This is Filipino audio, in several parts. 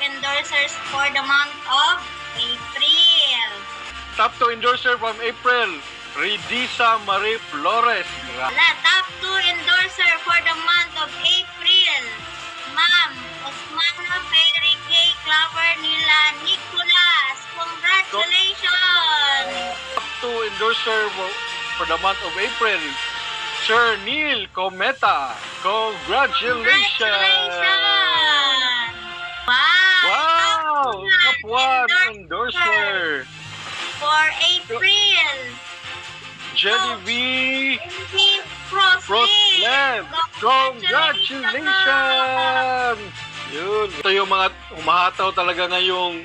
endorsers for the month of April. Top 2 endorser from April, Ridisa Marie Flores. Top 2 endorser for the month of April, Ma'am Osmana Ferry K. Claver Nila Nicolas. Congratulations! Top 2 endorser for the month of April, Sir Neil Cometa. Congratulations! Wow! Top 1 endorser for April, Genevieve Frostleb. Congratulations! Yun. Ito yung mga umahataw talaga ngayong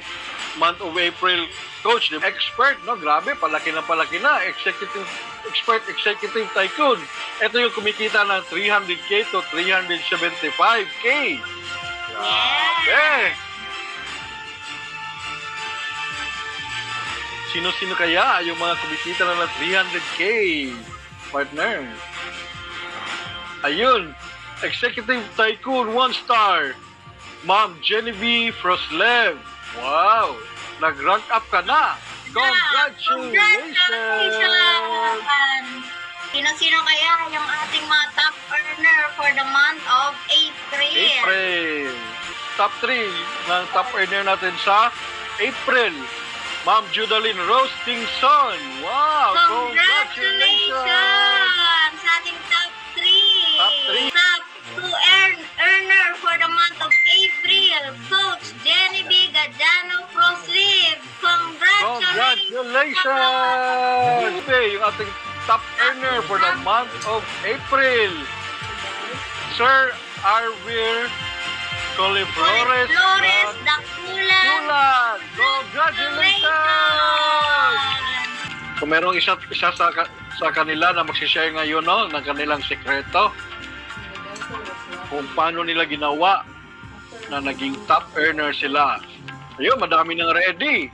month of April. Coach, expert, no? Grabe, palaki na. Executive expert, executive tycoon. Ito yung kumikita ng 300K to 375K. Grabe! Sino-sino kaya yung mga kumikita na ng 300K, partner? Ayun, Executive Tycoon 1 star, Ma'am Genevieve Frostleb. Wow, nag-rank up ka na. Congratulations! Sino-sino kaya yung ating mga top earner for the month of April? Top 3 ng top earner natin sa April, Ma'am Judaline Rose Tingson. Wow! Congratulations! Sa ating top 3. Top 2 earner for the month of April, Coach Genevieve Gadjano Frostleb. Congratulations! Okay, yung ating top earner for the month of April, Sir Arvir Coliflores Dakulan. Congratulations! Kung merong isa sa kanila na magsishare ngayon, no, ng kanilang sekreto kung paano nila ginawa na naging top earner sila. Ayun, madami nang ready.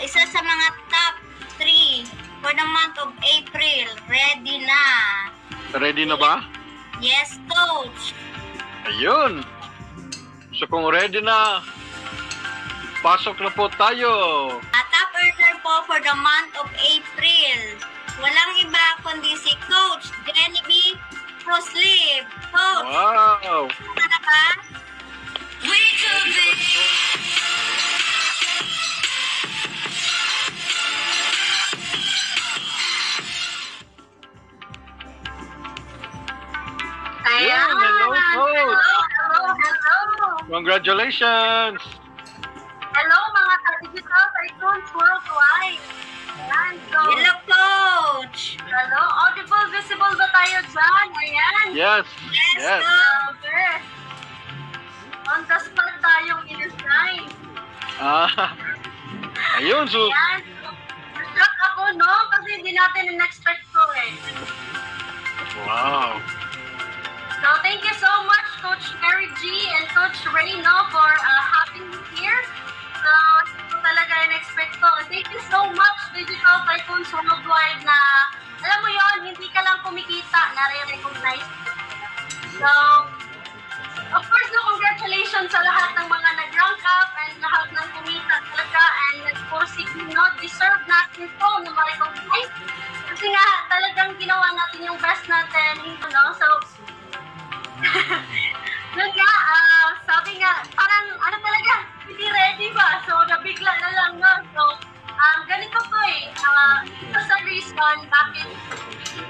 Isa sa mga top 3 for the month of April, ready na. Ready na ba? Yes, Coach. Ayun. So kung ready na, pasok na po tayo. Top earner po for the month of April, walang iba kundi si Coach Genevieve Frostleb. Coach, wow! ano ka? We could be. Yeah, hello, Coach. Hello. Congratulations. Hello, mga digital tycoons worldwide. Ayan, so, hello, Coach. Hello, audible, visible ba tayo dyan? Ayan. Yes. Coach. On the spot tayong in-assign. Ayun, so. Ayan. Shock ako, no? Kasi hindi natin in-expect ko eh. Wow. So, thank you so much, Coach Mary G and Coach Reyno for having me here. So, ito talaga in-expect ko. Thank you so much, Digital Tycoons Worldwide, na, alam mo yon, hindi ka lang kumikita, nare-recognize. So, of course, no, congratulations sa lahat ng mga nag-rank up and lahat ng kumita talaga. And of course, no, deserve natin ito na ma-recognize. Kasi nga, talagang ginawa natin yung best natin. No? So, yun nga, sabi nga, parang ano talaga, hindi ready ba? So, nabigla na lang, no? So, ganito po eh. Ito sa reason bakit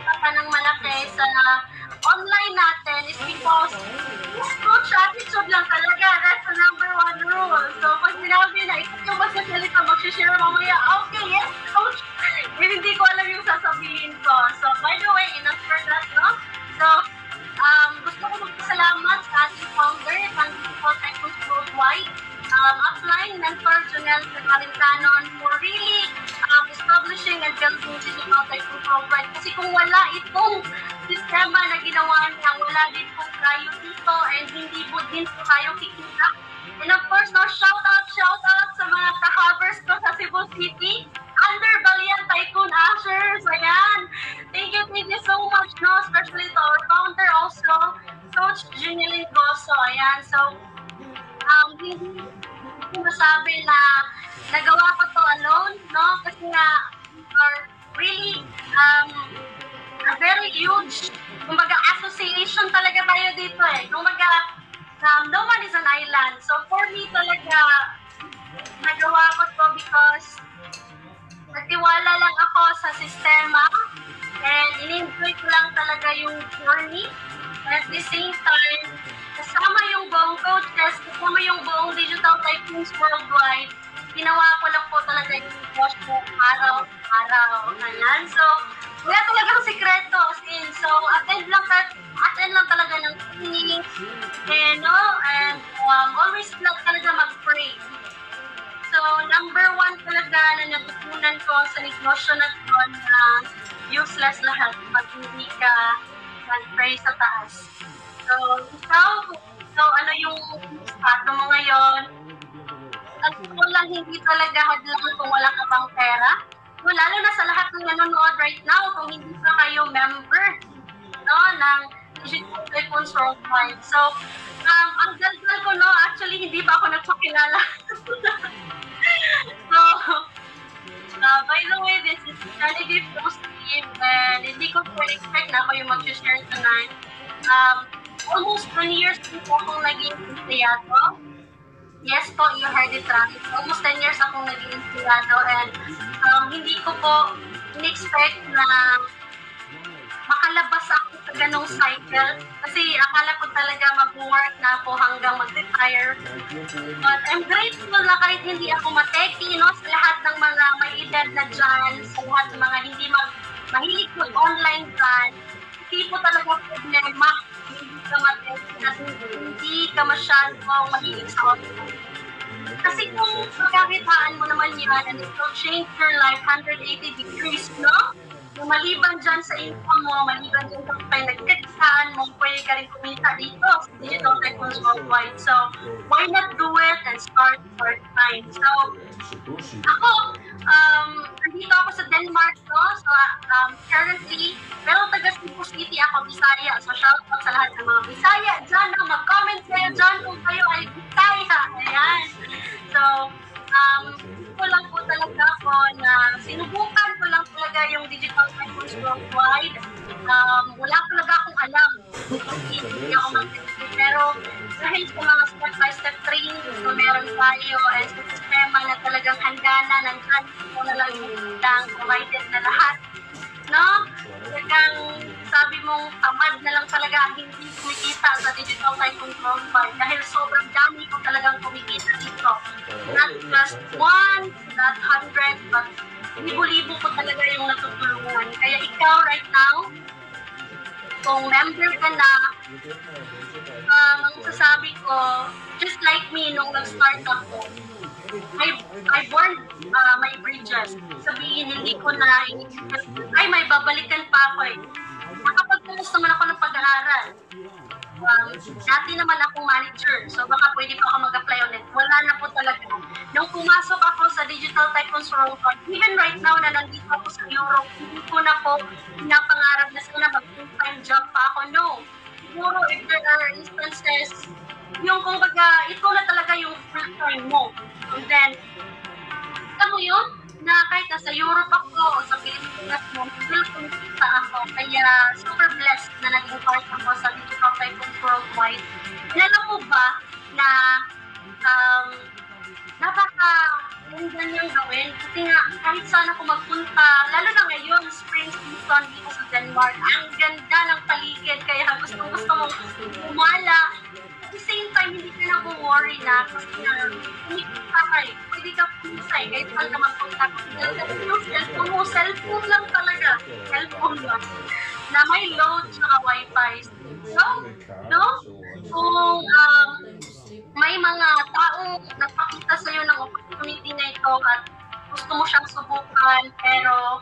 pa ng malaki sa online natin is because coach attitude lang talaga. That's the #1 rule. So, pag sinabi na, ito yung masasalita, mag-share mamaya, okay, yes, coach. Hindi ko alam yung sasabihin ko. So, by the way, enough for that, no? So, gusto ko magpasalamat sa ating founder, ng Digital Tycoons Worldwide, upline mentor Jonel Carintanon for really establishing and building Digital Tycoons Worldwide. Kasi kung wala itong sistema na ginawa niya, wala din po tayo dito and hindi po din po tayo kikita. And of course, no, shout out sa mga kahabers ko sa Cebu City, under Balian Tycoon Ashers. Ayan. Thank you so much, no, especially to our founder also, Coach Junilin Goso. Ayan. So, hindi ko masabi na nagawa ko to alone, no? Kasi nga, we are really a very huge, kumbaga, association talaga tayo dito eh. Kumbaga, no man is an island. So for me talaga, nagawa ko to because nagtiwala lang ako sa sistema and in-enjoy ko lang talaga yung journey. And at the same time, kasama yung buong coaches, kasama yung buong Digital Tycoons worldwide, ginawa ko lang po talaga yung post ko araw-araw. Ayan. So, wala talagang sikreto. So, attend lang talaga ng training and always lang talaga mag-pray. So, number one talaga na natutunan ko sa negosyo na ito na useless lahat pag hindi ka mag-pray sa taas. So, ano yung estado mo ngayon? At kung lang hindi talaga hadlang kung wala ka bang pera. So, lalo na sa lahat ng nanonood right now, kung hindi pa kayo member ng Digital Tycoons Worldwide. So, ang daldal ko, actually, hindi pa ako nagpakilala. So, by the way, this is Genevieve Steve, and hindi ko po expect na ako yung mag-share tonight. Almost 10 years po akong naging empleyado. Yes po, you heard it right. Almost 10 years akong naging empleyado, and hindi ko po in-expect na makalabas ako sa ganong cycle. Kasi akala ko talaga mag-work na ako hanggang mag-retire. But I'm grateful na kahit hindi ako mateki, sa lahat ng mga may edad na dyan, sa lahat ng mga hindi mahilig mag-online dyan, hindi po talaga problema. Hindi ka mateki at hindi ka masyadong mahilig sa online. Kasi kung pagkakitaan mo naman yan, and it will change your life 180 degrees, no? Yung maliban dyan sa income mo, maliban dyan sa pinagkitaan mo, pwede ka rin kumita dito sa Digital Tycoons Worldwide. So, why not do it and start part-time? So, ako, nandito ako sa Denmark, no? So, currently, pero taga Cebu City ako, Bisaya. So, shoutout sa lahat ng mga Bisaya dyan, no? Mag-comment kayo dyan kung kayo ay Bisaya. Ayan. So, ko lang po talaga ako na sinubukan ko lang talaga yung Digital Tycoons Worldwide. Wala talaga akong alam kung hindi ako mag-test. Pero dahil sa mga step-by-step training na meron tayo and sa sistema na talagang handa na, nandyan ko na lang yung provided na lahat. No? Talagang sabi mong tamad na lang talaga hindi kumikita sa Digital Tycoons Worldwide dahil sobrang dami ko talagang kumikita dito. Not just one, not 100, but libo-libo ko talaga yung natutulungan. Kaya ikaw right now, kung member ka na, ang sasabi ko, just like me nung nag-start ako, I burned my bridges. Sabihin, hindi ko na, may babalikan pa ako eh. Nakapag-focus naman ako ng pag-aaral. Dati naman akong manager, so baka pwede pa ako mag-apply ulit. Wala na po talaga. Nung pumasok ako sa Digital Tycoons Worldwide, even right now na nandito ako sa Europe, hindi ko na po pinapangarap na sana mag-full-time job pa ako. No. Siguro if there are instances, yung kumbaga, ito na talaga yung full-time mo. And then, alam mo yun, na kahit nasa Europe ako o sa Pilipinas mo, still kumikita ako. Kaya super blessed na naging part ako sa Digital Tycoons Worldwide. Alam mo ba na napaka-ganda niyang gawin? Kasi nga, kahit saan ako magpunta, lalo na ngayon, spring season dito sa Denmark, ang ganda ng paligid. Kaya gusto mong umala. At the same time, hindi ka na worry na kasi na kumikita ka eh. Pwede ka pumisay kahit saan ka magpunta. Yung cellphone lang talaga. Cellphone lang. Na may load sa wifi. So, no? Kung may mga taong nagpakita sa'yo ng opportunity na ito at gusto mo siyang subukan, pero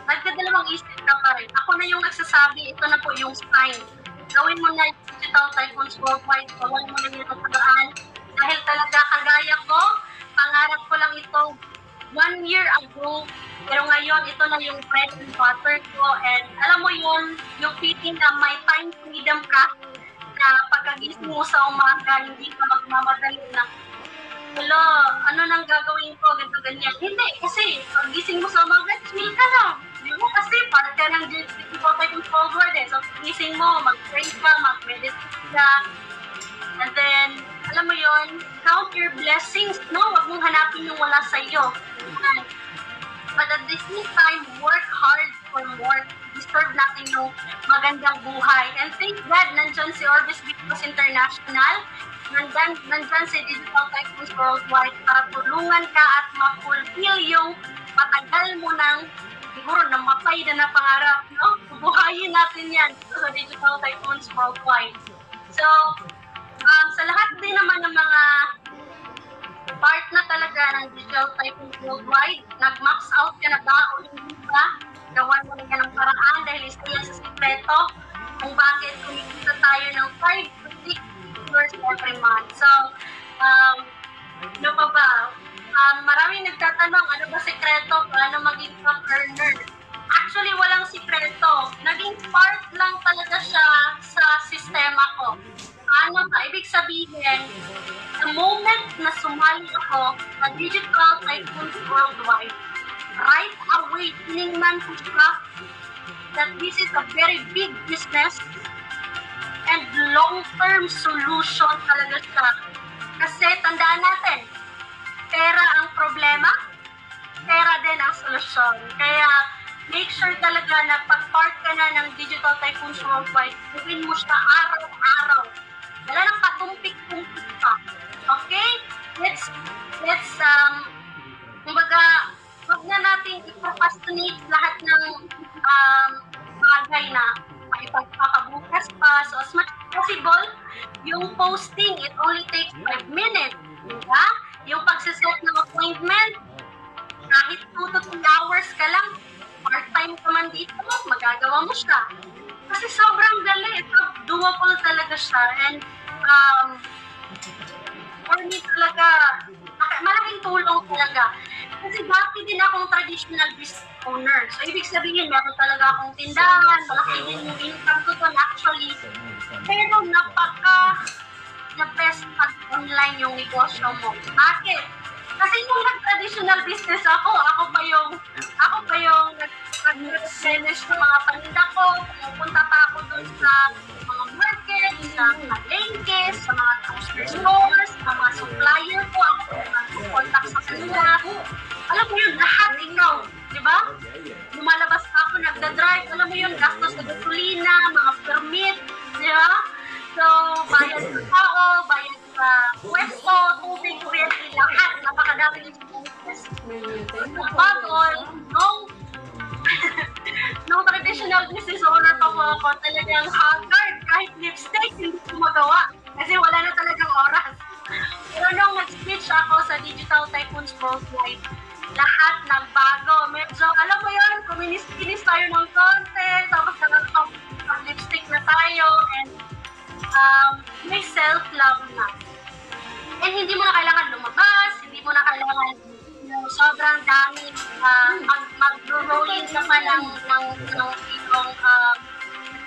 nagdadalawang isip ka pa rin. Ako na yung nagsasabi, ito na po yung sign. Gawin mo na yung Digital Tycoons Worldwide, gawin mo na yung nagtagaan. Dahil talaga kagaya ko, pangarap ko lang ito 1 year ago. Pero ngayon, ito na yung bread and butter ko. And alam mo yun, yung feeling na may time freedom ka, na pag pagkagising mo sa umaga, hindi ka magmamadali na, wala, ano nang gagawin ko, ganito, ganyan. Hindi, kasi paggising mo sa umaga, chill ka lang. Di mo kasi, para ka ng difficult type of forward eh. So, paggising mo, mag-pray ka, mag-meditate ka. And then, alam mo yon, count your blessings, no? Huwag mong hanapin yung wala sa'yo. But at the same time, work hard for more. Deserve natin yung magandang buhay. And thank God, nandyan si Orbis Vicos International, nandyan si Digital Tycoons Worldwide para tulungan ka at ma-fulfill yung matagal mo ng siguro namatay na pangarap, no? Buhayin natin yan sa Digital Tycoons Worldwide. So, sa lahat din naman ng mga part na talaga ng Digital Tycoons Worldwide, nag-max out ka na ba o hindi ba? Gawan mo rin ka ng paraan dahil isa yan sa sikreto kung bakit kumikita tayo ng 5 to 6 every month. So, ano pa ba? Maraming nagtatanong, ano ba sikreto? Paano maging top earner? Actually, walang sikreto. Naging part lang talaga siya sa sistema ko. Ano ba? Ibig sabihin, the moment na sumali ako sa Digital Tycoons Worldwide, right away, tiningnan ko siya that this is a very big business and long-term solution talaga siya. Kasi tandaan natin, pera ang problema, pera din ang solusyon. Kaya make sure talaga na pag-part ka na ng Digital Tycoons Worldwide, gawin mo siya araw-araw. Wala nang patumpik-tumpik pa. Okay? Let's kumbaga, huwag na natin i-procrastinate lahat ng bagay na maipagpapabukas pa. So, as much as possible, yung posting, it only takes 5 minutes. Diba? Yung pagsiset ng appointment, kahit 2 to 3 hours ka lang, part-time ka man dito, magagawa mo siya. Kasi sobrang dali. Doable talaga siya. And, for me talaga, malaking tulong talaga. Kasi dati din akong traditional business owner. So, ibig sabihin, meron talaga akong tindahan, malaki din yung income ko doon actually. Pero the best pag online yung negosyo mo. Bakit? Kasi nung nag-traditional business ako pa yung nag-replenish ng mga paninda ko, pumupunta pa ako doon sa mga market, sa palengke, sa mga grocery stores, sa mga supplier ko, ako nag-contact sa kanila. Alam mo yun, lahat ikaw, di ba? Lumalabas ako, nagda-drive, alam mo yun, gastos sa gasolina, mga permit, di ba? So, bayad sa tao, bayad sa pwesto, tubig, kuryente, lahat, napakadami yung business. Bagol, nung traditional business owner pa po ako, talagang haggard, kahit lipstick, hindi ko magawa. Kasi wala na talagang oras. Pero nung nag-switch ako sa Digital Tycoons Worldwide, lahat nagbago. Medyo, alam mo yun, kuminis-kinis tayo ng konti, tapos nag-lipstick na tayo, and may self-love na. And hindi mo na kailangan lumabas, hindi mo na kailangan sobrang dami mag-rolling ka pa ng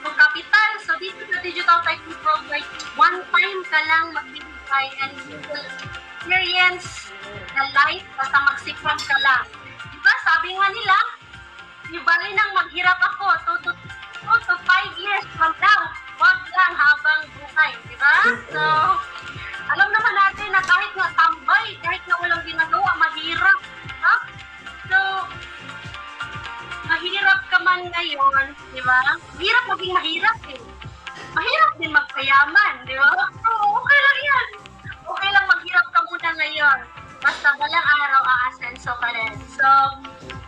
capital. So, dito sa Digital Tycoons Worldwide, one time ka lang magbibigay and you will experience the life basta magsipag ka lang. Diba? Sabi nga nila, ibali nang maghirap ako 2 to 5 years from now, wag lang habang buhay. Diba? So, alam naman natin na kahit nga tambay, kahit na walang ginagawa, mahirap. Ha? So, mahirap ka man ngayon, di ba? Mahirap maging mahirap eh. Mahirap din magpayaman, di ba? So, okay lang yan. Okay lang maghirap ka muna ngayon. Basta balang araw aasenso ka rin. So,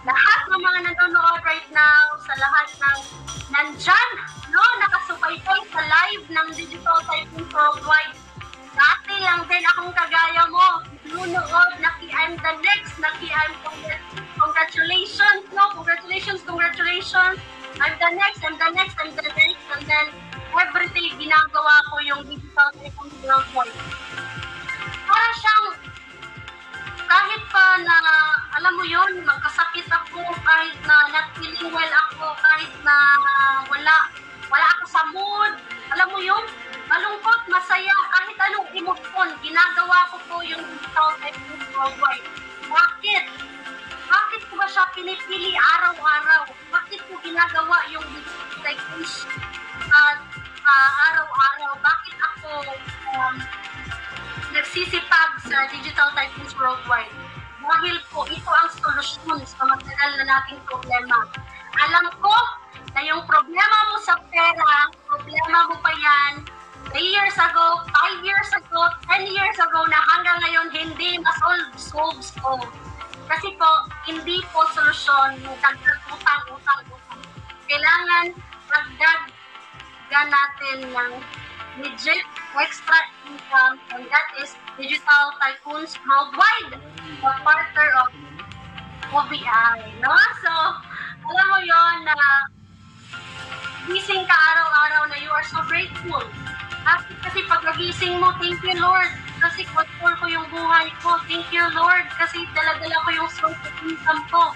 lahat ng mga nanonood right now, sa lahat ng nandyan, no, nakasubaybay sa live ng Digital Tycoons Worldwide. Dati lang din akong kagaya mo. Nunood, I'm the next, congratulations, no? Congratulations. I'm the next. And then, every day, ginagawa ko yung Digital Tycoons Worldwide. Para siyang, kahit pa na, alam mo yun, magkasakit ako, kahit na not feeling well ako, kahit na wala ako sa mood, alam mo yun, malungkot, masaya, kahit anong emosyon, ginagawa ko po yung Digital Tycoons Worldwide. Bakit? Bakit ko ba siya pinipili araw-araw? Bakit ko ginagawa yung Digital Tycoons araw-araw? Bakit ako nagsisipag sa Digital Tycoons Worldwide? Dahil po, ito ang solusyon sa matagal na nating problema. Alam ko na yung problema mo sa pera, problema mo pa yan 3 years ago, 5 years ago, 10 years ago na hanggang ngayon hindi ma-solve ko. Kasi po, hindi po solusyon yung dagdag utang. Kailangan dagdagan natin ng legit extra income, and that is Digital Tycoons Worldwide, the partner of OBI. No? So, alam mo yon na gising ka araw-araw na you are so grateful. Kasi pag nagising mo, thank you Lord, kasi control ko yung buhay ko. Thank you Lord, kasi dala-dala ko yung source of income ko.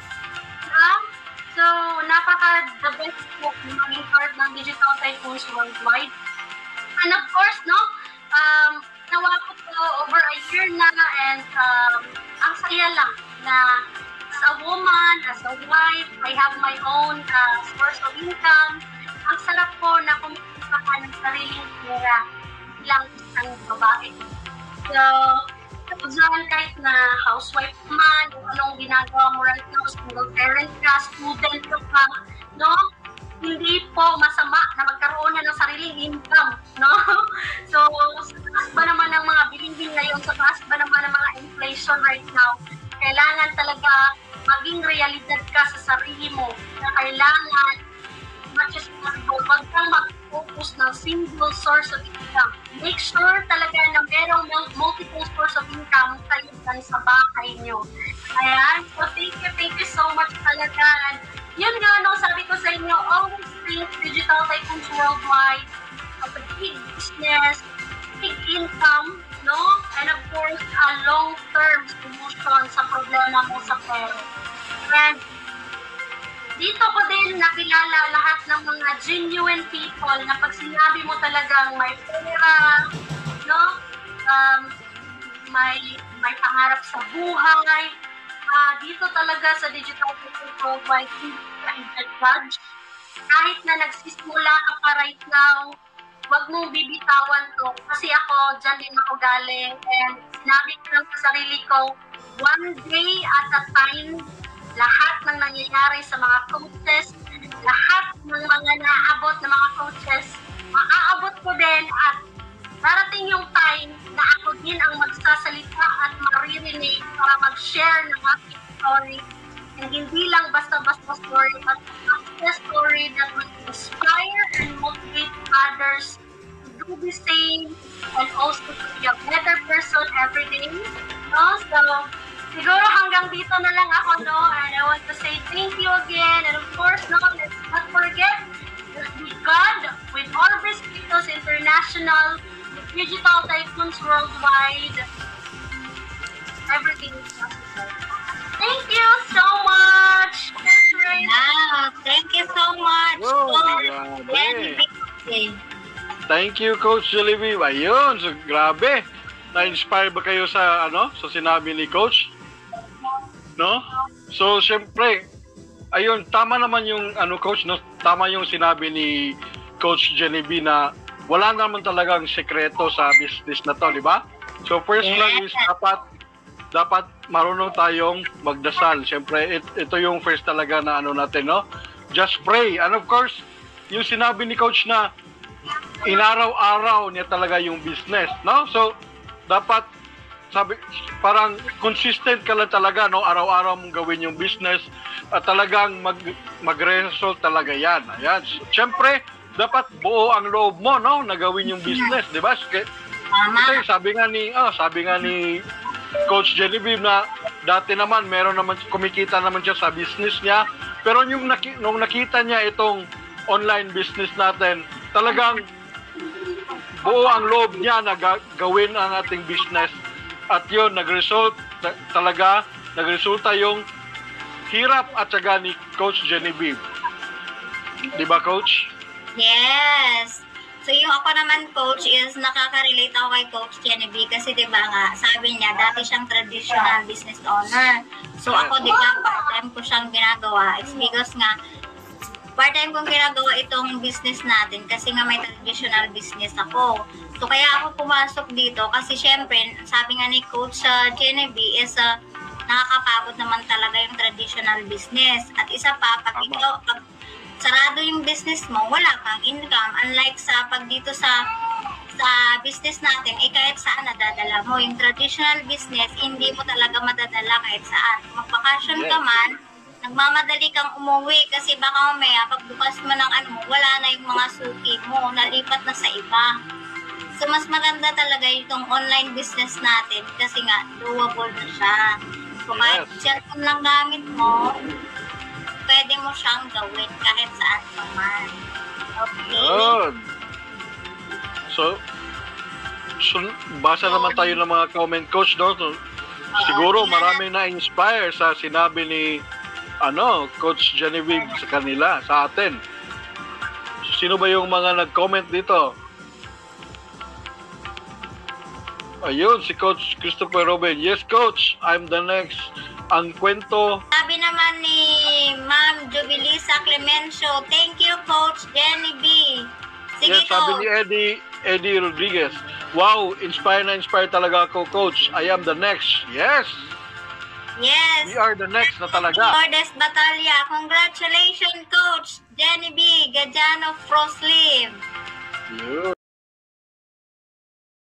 So, napaka-the best po maging part ng Digital Tycoons Worldwide. And of course, no, nawa ko po over a year na, and ang saya lang na as a woman, as a wife, I have my own source of income. Ang sarap po na kumikita ka ng sariling pera bilang isang babae. So, dyan kahit na housewife man, anong ginagawa mo right now, single parent ka, student ka, no? Hindi po masama na magkaroon na ng sariling income, no? So, sa taas ba naman ng mga bilihin ngayon, sa taas ba naman ng mga inflation right now, kailangan talaga maging realidad ka sa sarili mo na kailangan much as possible, wag kang mag-focus ng single source of income. Make sure talaga na merong multiple source of income kayo dyan sa bahay nyo. Ayan, so thank you so much talaga. And yun nga, no, sabi ko sa inyo, always think Digital Tycoons Worldwide of a big business, big income, no? And of course, a long-term solution sa problema mo sa pera. And dito ko din nakilala lahat ng mga genuine people na pag sinabi mo talagang may pera, no? May pangarap sa buhay. Dito talaga sa Digital Tycoons Worldwide, hindi ka i-judge. Kahit na nagsisimula ka pa right now, wag mong bibitawan to. Kasi ako, dyan din ako galing. And sinabi ko lang sa sarili ko, one day at a time, lahat ng nangyayari sa mga coaches, lahat ng mga naabot ng mga coaches, maaabot ko din at darating yung time na ako din ang magsasalita at maririnig para mag-share ng aking story. And hindi lang basta-basta story, but a story that will inspire and motivate others to do the same and also to be a better person every day. No? So, siguro hanggang dito na lang ako, no? And I want to say thank you again. And of course, no, let's not forget that with God, with Orbis Pitos International, with Digital Tycoons Worldwide, everything is possible. Thank you so much! Wow, thank you so much. Wow, grabe. Thank you, Coach Jollibee. Ayun, so grabe. Na-inspire ba kayo sa sa sinabi ni Coach? No? So, syempre, ayun, tama naman yung Coach, no? Tama yung sinabi ni Coach Jollibee na wala naman talagang sekreto sa business na to, di ba? So, first lang is dapat marunong tayong magdasal. Syempre, ito yung first talaga na natin, no? Just pray. And of course, yung sinabi ni Coach na inaraw-araw niya talaga yung business, no? So, dapat parang consistent ka lang talaga, no? Araw-araw mong gawin yung business at talagang mag-result talaga yan. Ayan. Siyempre, dapat buo ang loob mo, no? Na gawin yung business, di ba? Kasi sabi nga ni Coach Jollibee na dati naman meron naman kumikita naman siya sa business niya, pero nung nakita niya itong online business natin, talagang buo ang loob niya na gawin ang ating business. At yun, nagresulta yung hirap at syaga ni Coach Jollibee. Di ba, Coach? Yes. So yung ako naman, coach, is nakaka-relate ako kay Coach Jenny B kasi 'di ba nga, sabi niya dati siyang traditional business owner. So ako 'di ba, part-time ko siyang ginagawa. It's because nga part-time kong ginagawa itong business natin kasi nga may traditional business ako. So kaya ako pumasok dito kasi syempre, sabi nga ni Coach Jenny B is nakakapagod naman talaga yung traditional business. At isa pa, pag sarado yung business mo, wala kang income. Unlike sa pag dito sa business natin, kahit saan nadadala mo. Yung traditional business, hindi mo talaga madadala kahit saan. Mag-vacation ka man, nagmamadali kang umuwi kasi baka mamaya, pagbukas mo ng wala na yung mga suki mo, nalipat na sa iba. So, mas maganda talaga itong online business natin kasi nga, doable na siya. So, kahit cellphone lang gamit mo, pwede mo siyang gawin kahit saan naman. Okay? Yun. So, basa naman tayo ng mga comment, Coach, no? Siguro marami na-inspire sa sinabi ni Coach Genevieve sa kanila, sa atin. Sino ba yung mga nag-comment dito? Ayun, si Coach Christopher Robin. Yes, Coach, I'm the next. Ang kwento. Sabi naman ni Ma'am Jubilisa Clemencio, thank you, Coach Jenny B. Sige, Yes, sabi ni Eddie Rodriguez. Wow, inspire talaga ako, Coach. I am the next. Yes. Yes. We are the next na talaga. Lourdes Batalya, congratulations, Coach Jenny B. Gajano Frostleaf. Yun.